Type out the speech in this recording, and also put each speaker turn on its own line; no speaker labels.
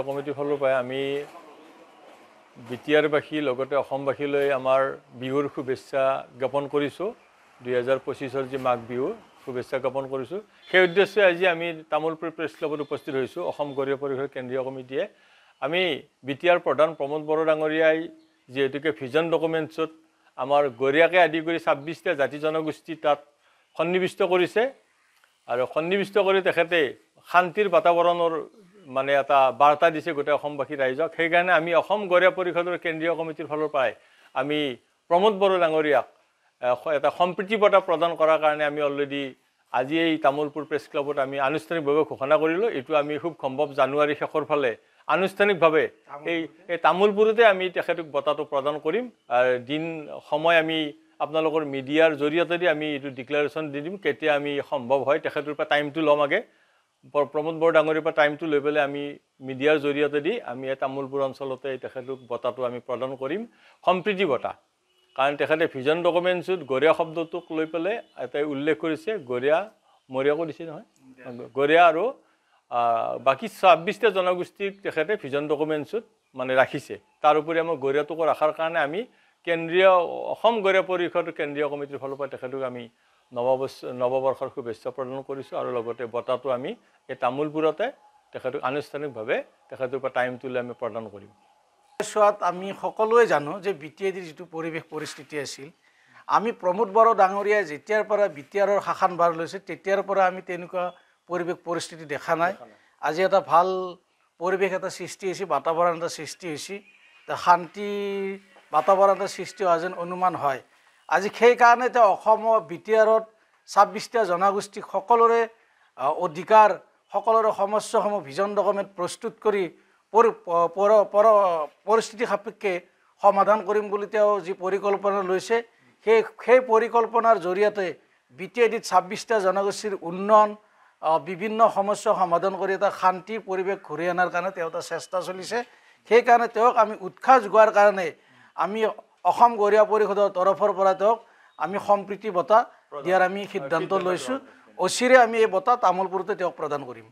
কমিটিৰ ফালৰ পৰা আমি বিটিআৰবাসী লগতে অসমবাসীলৈ আমাৰ বিহুৰ শুভেচ্ছা জ্ঞাপন কৰিছোঁ। 2025 যি মাঘ বিহু শুভেচ্ছা জ্ঞাপন কৰিছোঁ। সেই উদ্দেশ্যে আজি আমি তামোলপুৰ প্ৰেছ ক্লাবত উপস্থিত হৈছোঁ। অসম গৰীয়া পৰিষদ কেন্দ্ৰীয় কমিটিয়ে আমি বিটিআৰ প্ৰধান প্ৰমোদ বড়ো ডাঙৰীয়াই যিহেতুকে ভিজন ডকুমেণ্টছত আমাৰ গৰীয়াকে আদি কৰি 26টা জাতি জনগোষ্ঠী তাত সন্নিৱিষ্ট কৰিছে আৰু সন্নিৱিষ্ট কৰি তেখেতে শান্তিৰ বাতাবৰণৰ মানে এটা বাৰ্তা দিছে গোটেই অসমবাসী ৰাইজক। সেইকাৰণে আমি অসম গৰীয়া পৰিষদৰ কেন্দ্ৰীয় কমিটিৰ ফালৰ পৰাই আমি প্ৰমোদ বড়ো ডাঙৰীয়াক এটা সম্প্ৰীতি বঁটা প্ৰদান কৰাৰ কাৰণে আমি অলৰেডি আজি এই তামোলপুৰ প্ৰেছ ক্লাবত আমি আনুষ্ঠানিকভাৱে ঘোষণা কৰিলোঁ। এইটো আমি খুব সম্ভৱ জানুৱাৰী শেষৰ ফালে আনুষ্ঠানিকভাৱে এই তামোলপুৰতে আমি তেখেতক বঁটাটো প্ৰদান কৰিম। দিন সময় আমি আপোনালোকৰ মিডিয়াৰ জৰিয়তে আমি এইটো ডিক্লাৰেশ্যন দি দিম কেতিয়া আমি সম্ভৱ হয়। তেখেতৰ পৰা টাইমটো ল'ম আগে, প্ৰমোদ বড়ো ডাঙৰীয়াৰ পৰা টাইমটো লৈ পেলাই আমি মিডিয়াৰ জৰিয়তে দি আমি এই তামোলপুৰ অঞ্চলতে তেখেতক বঁটাটো আমি প্ৰদান কৰিম, সম্প্ৰীতি বঁটা। কাৰণ তেখেতে ভিজন ডকুমেণ্টছত গৰীয়া শব্দটোক লৈ পেলাই এটাই উল্লেখ কৰিছে, গৰীয়া মৰীয়াকো দিছে নহয়, গৰীয়া আৰু বাকী 26টা জনগোষ্ঠীক তেখেতে ভিজন ডকুমেণ্টছত মানে ৰাখিছে। তাৰ উপৰি আমাৰ গৰীয়াটোকো ৰখাৰ কাৰণে আমি কেন্দ্ৰীয় অসম গৰীয়া পৰিষদ কেন্দ্ৰীয় কমিটিৰ ফালৰ পৰা তেখেতক আমি নৱবৰ্ষৰ শুভেচ্ছা প্ৰদান কৰিছোঁ আৰু লগতে বঁটাটো আমি এই তামোলপুৰতে তেখেতক আনুষ্ঠানিকভাৱে তেখেতৰ পৰা টাইমটো লৈ আমি প্ৰদান কৰিম।
চোৱাত আমি সকলোৱে জানো যে বিটিআইডিৰ যিটো পৰিৱেশ পৰিস্থিতি আছিল, আমি প্ৰমোদ বড়ো ডাঙৰীয়াই যেতিয়াৰ পৰা বিটিআৰৰ শাসনভাৰ লৈছে তেতিয়াৰ পৰা আমি তেনেকুৱা পৰিৱেশ পৰিস্থিতি দেখা নাই। আজি এটা ভাল পৰিৱেশ এটা সৃষ্টি হৈছে, বাতাবৰণ এটা সৃষ্টি হৈছে, শান্তি বাতাবৰণ এটা সৃষ্টি হোৱা যেন অনুমান হয়। আজি সেইকাৰণে এতিয়া অসমৰ বিটিআৰত 26টা জনগোষ্ঠীক সকলোৰে অধিকাৰ, সকলোৰে সমস্যাসমূহ ভিজন ডকুমেণ্ট প্ৰস্তুত কৰি পৰিস্থিতি সাপেক্ষে সমাধান কৰিম বুলি তেওঁ যি পৰিকল্পনা লৈছে, সেই পৰিকল্পনাৰ জৰিয়তে বিটিআইডিত 26টা জনগোষ্ঠীৰ উন্নয়ন, বিভিন্ন সমস্যা সমাধান কৰি এটা শান্তিৰ পৰিৱেশ ঘূৰি অনাৰ কাৰণে তেওঁ এটা চেষ্টা চলিছে। সেইকাৰণে তেওঁক আমি উৎসাহ যোগোৱাৰ কাৰণে আমি অসম গৰীয়া পৰিষদৰ তৰফৰ পৰা তেওঁক আমি সম্প্ৰীতি বঁটা দিয়াৰ আমি সিদ্ধান্ত লৈছোঁ। অচিৰে আমি এই বঁটা তামোলপুৰতে তেওঁক প্ৰদান কৰিম।